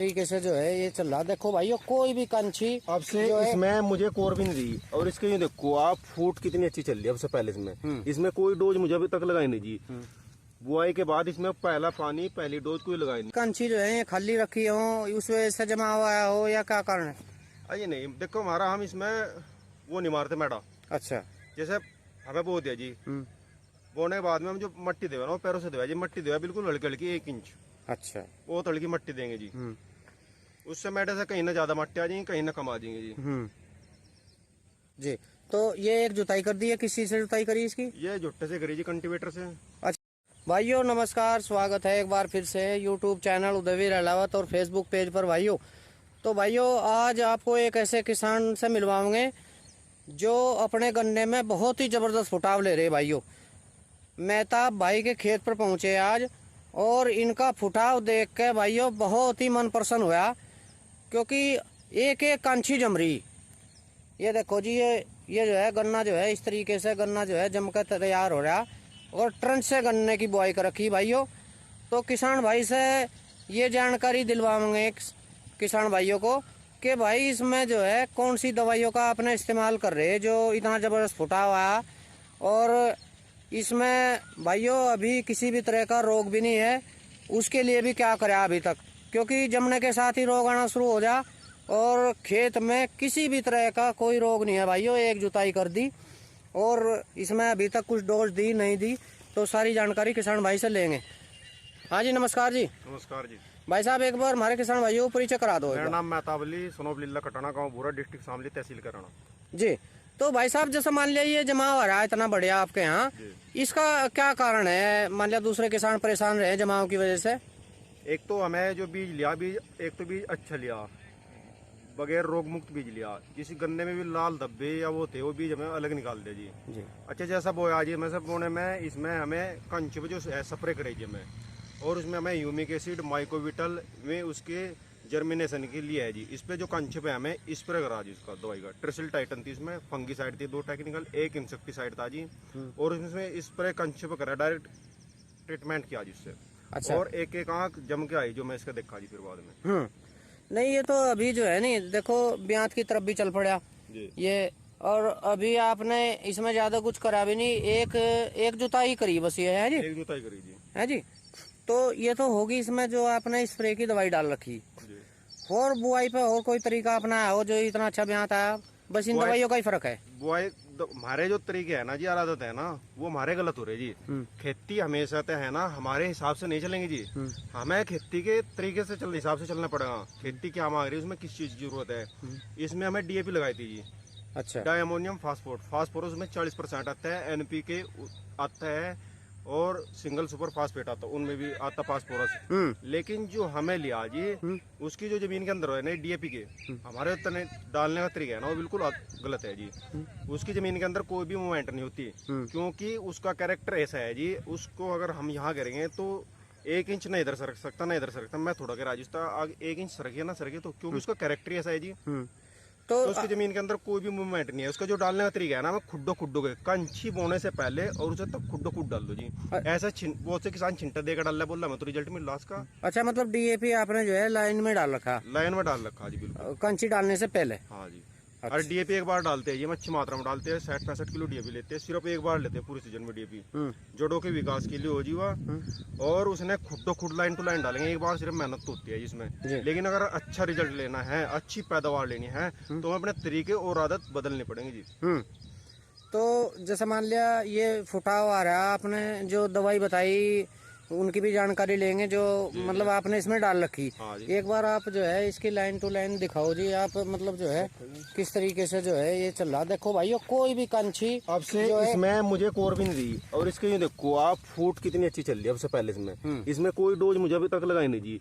तरीके से जो है ये चल रहा। देखो भाइयों, कोई भी कंछी अब से इसमें मुझे कोर भी नहीं दी, और इसके ये देखो आप फूट कितनी अच्छी चल रही है। अब से पहले इसमें कोई डोज मुझे अभी तक लगाई नहीं जी। बुआई के बाद इसमें पहला पानी पहली डोज कोई लगाई नहीं। कंछी जो है ये खाली रखी हो, उस वजह से जमा हुआ हो या क्या कारण है? अरे नहीं, देखो हमारा हम इसमें वो नहीं मारते मैडा। अच्छा, जैसे हमें बो दिया जी, बोने के बाद में हम जो मट्टी देवा ना वो पैरों से देवा जी। मट्टी देवा बिल्कुल हल्की हल्की 1 इंच। अच्छा, वो तड़की मट्टी देंगे जी। उससे मैडे से कहीं ना ज्यादा मट्टी आ जाएंगी, कहीं ना कम आ जाएंगे जी। जी। तो ये एक जुताई कर दी है, किसी से जुताई करी इसकी? ये जुट्टे से करी जी, कल्टीवेटर से। अच्छा भाइयों नमस्कार, स्वागत है एक बार फिर से यूट्यूब चैनल उदयवीर अहलावत और फेसबुक पेज पर भाइयों। तो भाइयों आज आपको एक ऐसे किसान से मिलवाएंगे जो अपने गन्ने में बहुत ही ज़बरदस्त फुटाव ले रहे भाइयों। मेहताब भाई के खेत पर पहुंचे आज, और इनका फुटाव देख के भाइयों बहुत ही मन प्रसन्न हुआ, क्योंकि एक एक कांछी जम रही। ये देखो जी, ये जो है गन्ना जो है इस तरीके से गन्ना जो है जम कर तैयार हो रहा, और ट्रंच से गन्ने की बुआई कर रखी भाइयों। तो किसान भाई से ये जानकारी दिलवाएंगे किसान भाइयों को कि भाई इसमें जो है कौन सी दवाइयों का आपने इस्तेमाल कर रहे हैं जो इतना ज़बरदस्त फुटाव आया, और इसमें भाइयों अभी किसी भी तरह का रोग भी नहीं है, उसके लिए भी क्या करें अभी तक, क्योंकि जमने के साथ ही रोग आना शुरू हो जा। और खेत में किसी भी तरह का कोई रोग नहीं है भाइयों, एक जुताई कर दी और इसमें अभी तक कुछ डोज दी नहीं दी। तो सारी जानकारी किसान भाई से लेंगे। हाँ जी नमस्कार जी। नमस्कार जी। भाई साहब एक बार हमारे किसान भाइयों को परिचय करा दो। मेरा नाम मेहताब अली, सोनोब लीला कटाना, गाँव बुरा, डिस्ट्रिक्ट शामली, तहसील कराना जी। तो भाई साहब जैसे मान लिया ये जमा हो रहा है इतना बढ़िया आपके यहाँ, इसका क्या कारण है? मान लिया दूसरे किसान परेशान रहे जमाव की वजह से। एक तो हमें जो बीज लिया, एक तो बीज अच्छा लिया, बगैर रोग मुक्त बीज लिया। किसी गन्ने में भी लाल धब्बे या वो थे, वो बीज हमें अलग निकाल दे जी। अच्छा जैसा बोया जी, मैं सब बोने में इसमें हमें कंच पे जो स्प्रे करेगी हमें, और उसमें हमें ह्यूमिक एसिड माइकोविटल में उसके जर्मिनेशन के लिए है जी। इस पे जो कंच पे हमें स्प्रे करा जी उसका दवाई का। ट्रिसल टाइटन थी, इसमें फंगीसाइड थी 2 टेक्निकल, 1 इंसेक्टिसाइड था जी, और इसमें स्प्रे कंच पे करा, डायरेक्ट ट्रीटमेंट किया जी उससे। अच्छा। और एक एक आंख जम के आई जो मैं इसका देखा जी फिर बाद में। नहीं ये तो अभी जो है नहीं, देखो ब्यात की तरफ भी चल पड़ा ये, और अभी आपने इसमें ज्यादा कुछ करा भी नहीं, एक जुताई करी बस ये है जी। एक जुताई करी जी। है जी। तो ये तो होगी इसमें जो आपने स्प्रे की दवाई डाल रखी जी। और बुआई पे और कोई तरीका अपनाया हो जो इतना अच्छा ब्यात आया? बस इन दवाइयों का ही फर्क है। बुआई हमारे जो तरीके है ना जी, आदत है ना, वो हमारे गलत हो रहे जी। खेती हमेशा तो है ना हमारे हिसाब से नहीं चलेंगे जी। हमें खेती के तरीके से हिसाब से चलना पड़ेगा। खेती क्या मांग रही है, उसमें किस चीज की जरूरत है। इसमें हमें डीएपी लगाई थी जी। अच्छा। डाई अमोनियम फास्फोरस में 40% आता है, एनपीके आता है, और सिंगल सुपर फास्फेट आता है, उनमें भी आता फास्फोरस। लेकिन जो हमें लिया जी, उसकी जो जमीन के अंदर है ना डीएपी के हमारे डालने का तरीका है ना, वो बिल्कुल गलत है जी। उसकी जमीन के अंदर कोई भी मूवमेंट नहीं होती, क्योंकि उसका कैरेक्टर ऐसा है जी। उसको अगर हम यहाँ करेंगे तो 1 इंच नहीं इधर सरक सकता ना इधर सरकता। मैं थोड़ा कह राजस्थान 1 इंच सरके ना सरके, तो क्योंकि उसका कैरेक्टर ऐसा है जी। तो उसकी जमीन के अंदर कोई भी मूवमेंट नहीं है। उसका जो डालने का तरीका है ना, मैं खुड्डो के कंछी बोने से पहले और उसे तब खुड्डो डाल दो जी। ऐसा बहुत से किसान छिंटा देकर डाल बोल रहा मैं तो रिजल्ट मिल रहा उसका। अच्छा, मतलब डीएपी आपने जो है लाइन में डाल रखा? लाइन में डाल रखा जी, बिल्कुल कंची डालने से पहले। हाँ जी। अच्छा। और डीएपी एक बार डालते हैं, ये अच्छी मात्रा में डालते हैं, 60-65 किलो डीएपी लेते हैं। सिर्फ एक बार लेते हैं पूरे सीजन में डीएपी, जड़ों के विकास के लिए हो जीवा। और उसने खुद लाइन टू लाइन डालेंगे एक बार, सिर्फ मेहनत तो होती है इसमें। लेकिन अगर अच्छा रिजल्ट लेना है, अच्छी पैदावार लेनी है, तो हमें अपने तरीके और आदत बदलनी पड़ेंगी जी। तो जैसे मान लिया ये फुटाव आ रहा है, आपने जो दवाई बताई उनकी भी जानकारी लेंगे जो मतलब आपने इसमें डाल रखी। एक बार आप जो है इसकी लाइन टू लाइन दिखाओ जी, आप मतलब जो है किस तरीके से जो है ये चल रहा। देखो भाइयों, कोई भी कंछी अब से इसमें मुझे कोर भी नहीं दी, और इसके ये देखो आप फूट कितनी अच्छी चल रही है। अब से पहले इसमें कोई डोज मुझे अभी तक लगाई नहीं जी।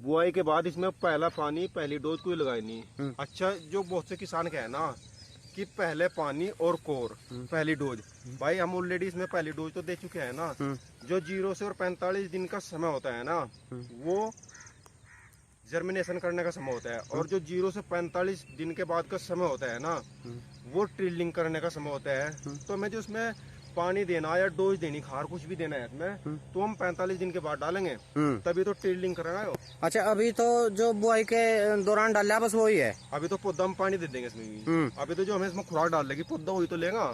बुआई के बाद इसमें पहला पानी पहली डोज कोई लगाई नहीं। अच्छा, जो बहुत से किसान का है ना कि पहले पानी और कोर पहली डोज, भाई हम ऑलरेडी इसमें पहली डोज तो दे चुके हैं ना। जो 0 से और 45 दिन का समय होता है ना, वो जर्मिनेशन करने का समय होता है, और जो 0 से 45 दिन के बाद का समय होता है ना, वो ट्रिलिंग करने का समय होता है। तो मैं जो उसमें पानी देना या डोज देनी, खार कुछ भी देना है इसमें, तो हम 45 दिन के बाद डालेंगे, तभी तो टिल्डिंग करेंगे। अच्छा, अभी तो जो बुआई के दौरान डाला बस वही है। अभी तो पौधा हम पानी दे देंगे इसमें भी। अभी तो जो हमें इसमें खुराक डाल लेगी पौधा वही तो लेगा।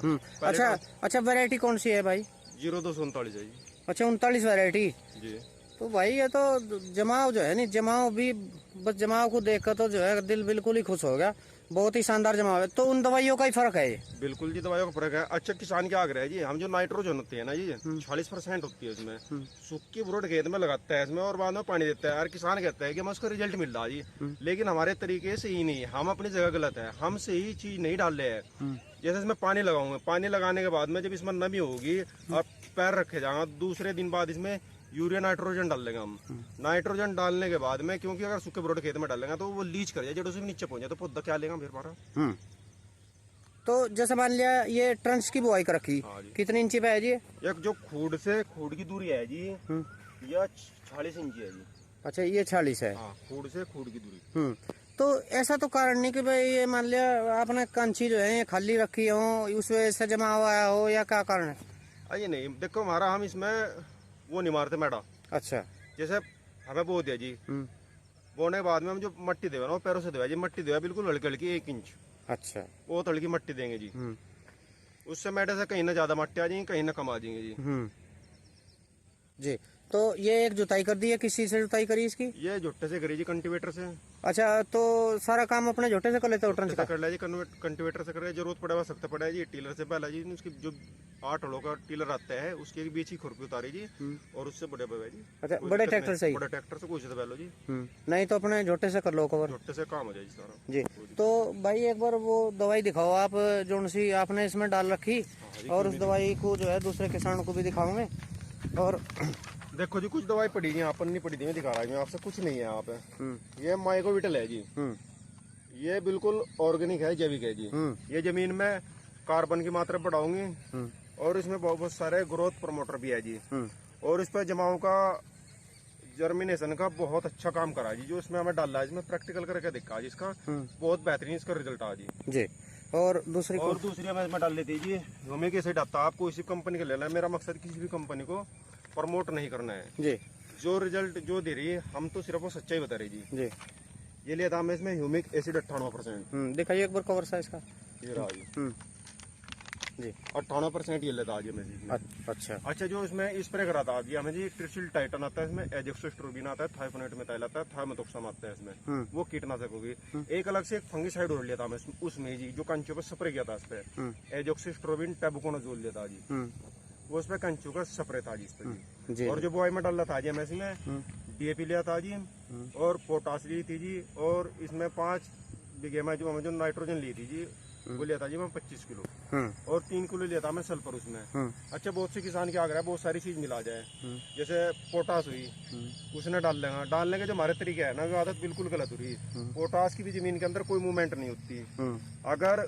अच्छा, वैरायटी कौन सी है भाई? 0239 है जी। अच्छा, 39 वैरायटी जी। तो भाई ये तो जमाव जो है नहीं, जमाव भी बस जमाव को देखकर तो जो है दिल बिल्कुल ही खुश हो गया। बहुत ही शानदार जमाव है। तो उन दवाइयों का ही फर्क है ये? बिल्कुल जी, दवाइयों का फर्क है। अच्छा, किसान क्या आग्रह है जी, हम जो नाइट्रोजन होती है ना जी 40% होती है उसमें, सूखी बुरट खेत में लगाता है इसमें और बाद में पानी देता है, और किसान कहता है कि हमें उसका रिजल्ट मिल रहा है जी। लेकिन हमारे तरीके से ही नहीं है, हम अपनी जगह गलत है, हम सही चीज नहीं डाल रहे हैं। जैसे इसमें पानी लगाऊंगे, पानी लगाने के बाद में जब इसमें नमी होगी और पैर रखे जाएंगे, दूसरे दिन बाद इसमें यूरिया नाइट्रोजन डाल लेंगे हम। नाइट्रोजन डालने के बाद में, क्योंकि अगर सूखे बुरट खेत में डालेंगे तो वो लीच कर जाए, जड़ उसमें नीचे पहुंच जाए, तो पौधा क्या लेगा फिर हमारा। तो जैसे मान लिया ये ट्रंच की बुआई कर रखी, कितने इंची पे है जी? एक जो खूड से खूड की दूरी है जी, यह 40 इंची है जी। अच्छा, ये 40 है। खूड से खूड की दूरी। तो ऐसा तो कारण नहीं कि भाई ये मान लिया आपने कंची जो है ये खाली रखी हो, उस वजह से जमा हुआ हो, या क्या कारण है? ये नहीं, देखो हमारा हम इसमें वो नहीं मारते मैडा। अच्छा, जैसे हमें बो दिया जी, बोने के बाद में हम जो मट्टी देवे ना वो पैरों से देवा जी, मट्टी देवा बिल्कुल हल्की हल्की 1 इंच। अच्छा, वो हल्की मट्टी देंगे जी। उससे मैडे से कहीं ना ज्यादा मट्टी आ जाएंगी, कहीं ना कम आ जाएंगे जी। जी, तो ये एक जुताई कर दी है, किसी से जुताई करी इसकी? ये झोटे से करी जी, कल्टीवेटर से। अच्छा, तो सारा काम अपने झोटे से कर लेते हो? ट्रंच का कर लिया जी, कल्टीवेटर से कर रहे, जरूरत पड़ेगा सकता पड़ा है जी। टीलर से पहला जी उसकी जो 8 हड़ों का टीलर आता है उसके बीच ही खुरपी उतारी जी, और उससे बड़े बड़े जी। अच्छा, बड़े ट्रैक्टर से ही? बड़े ट्रैक्टर से कुछ से पहले जी। नहीं तो अपने झोटे से कर लो कवर। झोटे से काम हो जाए सारा जी। तो भाई एक बार वो दवाई दिखाओ आप जो सी आपने इसमें डाल रखी, और उस दवाई को जो है दूसरे किसानों को भी दिखाओगे। और देखो जी, कुछ दवाई पड़ी है यहाँ पर, नहीं पड़ी थी, मैं दिखा रहा हूँ आपसे, कुछ नहीं है यहाँ पे। ये माइकोविटल है जी, ये बिल्कुल ऑर्गेनिक है, जैविक है जी। ये जमीन में कार्बन की मात्रा बढ़ाऊंगी, और इसमें बहुत सारे ग्रोथ प्रमोटर भी है जी, और इस पर जमाव का जर्मिनेशन का बहुत अच्छा काम करा जी। जो इसमें हमें डाला है, इसमें प्रैक्टिकल करके दिखा जी, इसका बहुत बेहतरीन इसका रिजल्ट आ जी। और दूसरी हमें इसमें डाल लेती जी ह्यूमिक एसिड आता है। आपको इसी कंपनी का लेना है, मेरा मकसद किसी भी कंपनी को प्रमोट नहीं करना है जी। जो रिजल्ट जो दे रही है हम तो सिर्फ वो सच्चाई बता रही जी। ये लिया था हमें इसमें ह्यूमिक एसिड 98%। दिखाइए एक बार कवर साइज का। ये रहा जी 98% ये लेता आज में जी। अच्छा, जो इसमें स्प्रे करा था जी हमें जी, ट्रिसिल टाइटन आता है इसमें, एजोक्सिस्ट्रोबिन आता है, थाइफोनेट मिथाइल आता है, थाइमेथोक्साम आता है इसमें, वो कीटनाशक होगी। एक अलग से एक फंगिसाइड और लिया था हमें उसमें जी, जो कंचों पर स्प्रे किया था इस पे, एजोक्सिस्ट्रोबिन टेबुकोनाजोल लिया था जी, वो इसमें कंचू का स्प्रे था जी इस पे जी। और जो बुआई में डाल रहा था जी हमें इसमें DAP लिया था जी, और पोटास ली थी जी, और इसमें 5 बीघे में जो हमें जो नाइट्रोजन ली थी जी वो लिया था जी मैं 25 किलो, और 3 किलो लिया था मैं सल्फर उसमें। अच्छा, बहुत से किसान क्या कर रहा है, बहुत सारी चीज मिला जाए, जैसे पोटास हुई उसने डाल लेगा, डालने के जो हमारे तरीके है ना वो आदत बिल्कुल गलत हो रही है। पोटास की भी जमीन के अंदर कोई मूवमेंट नहीं होती। अगर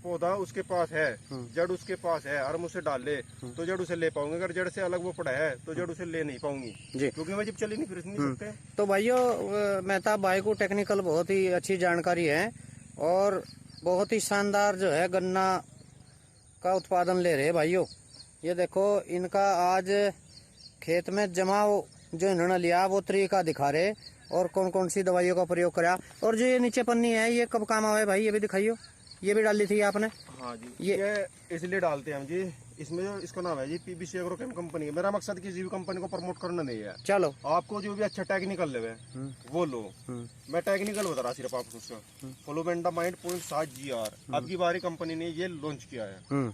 पौधा उसके पास है, जड़ उसके पास है, और हम उसे डाल ले तो जड़ उसे ले पाऊंगे, अगर जड़ से अलग वो पड़ा है तो जड़ उसे ले नहीं पाऊंगी जी, क्योंकि मैं जब चली नहीं फिर नहीं सकते। तो भाइयों मेहताब भाई को टेक्निकल बहुत ही अच्छी जानकारी है, और बहुत ही शानदार जो है गन्ना का उत्पादन ले रहे हैं भाइयों। ये देखो इनका आज खेत में जमाव जो इन्होंने लिया वो तरीका दिखा रहे, और कौन कौन सी दवाइयों का प्रयोग करा। और जो ये नीचे पन्नी है ये कब काम आवे भाई, ये भी दिखाइयो। ये भी डाली थी आपने? हाँ जी, ये इसलिए डालते हैं हम जी, इसमें जो इसका नाम है जी PBC एग्रोकेम कंपनी है। मेरा मकसद किसी भी कंपनी को प्रमोट करना नहीं है। चलो, आपको जो भी अच्छा टेक्निकल लेवे वो लो। मैं टेक्निकल बता रहा सिर्फ आपको उसका। फ्लोबेंडामाइड 0.7 GR अब की बारी कंपनी ने ये लॉन्च किया है,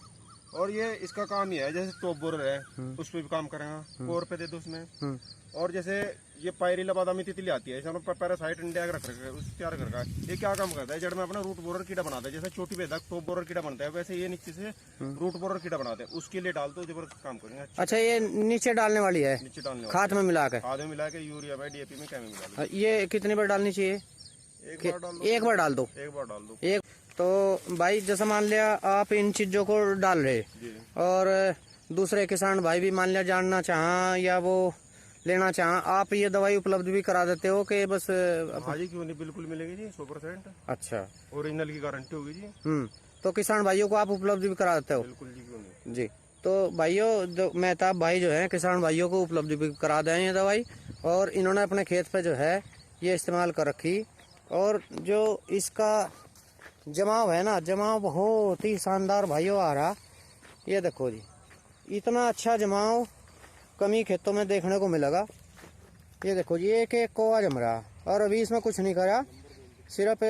और ये इसका काम ही है, जैसे टॉप बोरर है उस पर भी काम करेगा, कोर पे दे दो उसमें। और जैसे ये पायरिला बादामी तितली आती है, इसमें पैरासाइट इंडिया रख रखे उस तैयार करके ये क्या काम करता है, जड़ में अपना रूट बोरर कीड़ा बनाता है। जैसे छोटी बेदा टॉप बोरर कीड़ा बनता है, वैसे ये नीचे से रूट बोरर कीड़ा बनाते हैं, उसके लिए डाल दो, जबरदस्त काम करेंगे। अच्छा, ये नीचे डालने वाली है? नीचे डालने खाद में मिला के? खाद में मिला के, यूरिया में, DAP में, क्या में मिला। ये कितनी बार डालनी चाहिए? एक बार डाल दो। एक बार डाल दो। एक तो भाई जैसे मान लिया आप इन चीजों को डाल रहे, और दूसरे किसान भाई भी मान लिया जानना चाह या वो लेना चाह, आप ये दवाई उपलब्ध भी करा देते हो कि बस? हाँ जी, क्यों नहीं, बिल्कुल मिलेगी जी 100%। अच्छा, ओरिजिनल की गारंटी होगी जी। तो किसान भाइयों को आप उपलब्ध भी करा देते हो? बिल्कुल जी, क्यों नहीं जी। तो भाइयों जो मेहताब भाई जो है किसान भाइयों को उपलब्ध भी करा दें ये दवाई, और इन्होंने अपने खेत पे जो है ये इस्तेमाल कर रखी। और जो इसका जमाव है ना, जमाव बहुत ही शानदार भाइयों आ रहा। ये देखो जी, इतना अच्छा जमाव कमी खेतों में देखने को मिलेगा। ये देखो जी, एक एक कोआ जम रहा, और अभी इसमें कुछ नहीं करा, सिर्फ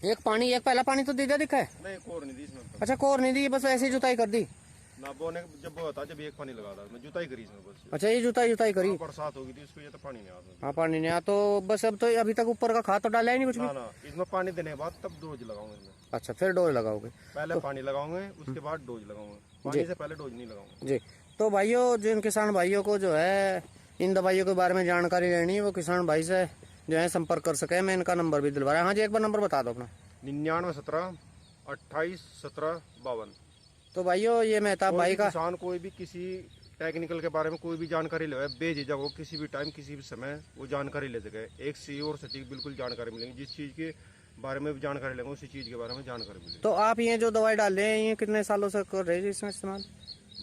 एक पानी, एक पहला पानी तो दे दिया दिखा है। नहीं, कोर नहीं दी इसमें तो। अच्छा, कोर नहीं दी, बस ऐसे ही जुताई कर दी ना बोने जब वो होता जब एक पानी लगा था, मैं जुताई करी इसमें बस। अच्छा, ये जुताई करी। बरसात होगी थी इसको, ये तो पानी नहीं आता। हाँ, पानी नहीं आया तो बस अब तो अभी तक ऊपर का खाद तो डाला ही नहीं कुछ भी। ना इसमें पानी देने के बाद तब डोज लगाऊंगा इसमें। अच्छा, फिर डोज लगाओगे? पहले पानी लगाऊंगे, उसके बाद डोज लगाऊंगा। पानी से पहले डोज नहीं लगाऊंगा जी। तो भाइयों, जिन किसान भाइयों को जो है इन दवाइयों के बारे में जानकारी लेनी है, वो किसान भाई से जो है संपर्क कर सके। मैं इनका नंबर भी दिलवा रहा। हाँ जी, एक बार नंबर बता दो अपना। 99 17 28 17 52। तो भाइयों, ये मेहताब भाई का, किसान कोई भी किसी टेक्निकल के बारे में कोई भी जानकारी ले, बेझिझक हो, किसी भी टाइम किसी भी समय वो जानकारी ले सके। एक सी और सटीक बिल्कुल जानकारी मिलेगी। जिस चीज के बारे में भी जानकारी लेंगे उसी चीज के बारे में जानकारी मिलेगी। तो आप ये जो दवाई डाल रहे हैं, ये कितने सालों से कर रहे हैं इसमें इस्तेमाल?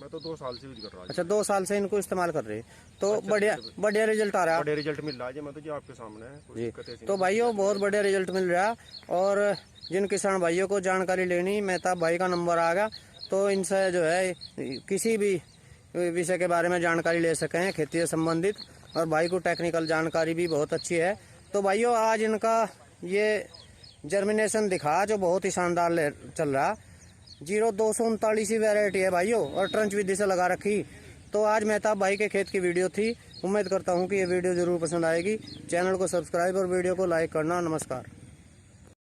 मैं तो 2 साल से यूज कर रहा हूँ। अच्छा, 2 साल से इनको इस्तेमाल कर रहे हैं, तो बढ़िया रिजल्ट आ रहा है। बड़े रिजल्ट मिल रहा है जी, मैं तो जी आपके सामने है, कोई दिक्कत ऐसी तो भाइयों, बहुत बढ़िया रिजल्ट मिल रहा है। और जिन किसान भाइयों को जानकारी लेनी, मेहताब भाई का नंबर आ गया, तो इनसे जो है किसी भी विषय के बारे में जानकारी ले सकें खेती से संबंधित। और भाई को टेक्निकल जानकारी भी बहुत अच्छी है। तो भाइयों, आज इनका ये जर्मिनेशन दिखा जो बहुत ही शानदार चल रहा। 0239 ही वैरायटी है भाइयों, और ट्रंच विधि से लगा रखी। तो आज मेहताब भाई के खेत की वीडियो थी। उम्मीद करता हूँ कि ये वीडियो जरूर पसंद आएगी। चैनल को सब्सक्राइब और वीडियो को लाइक करना। नमस्कार।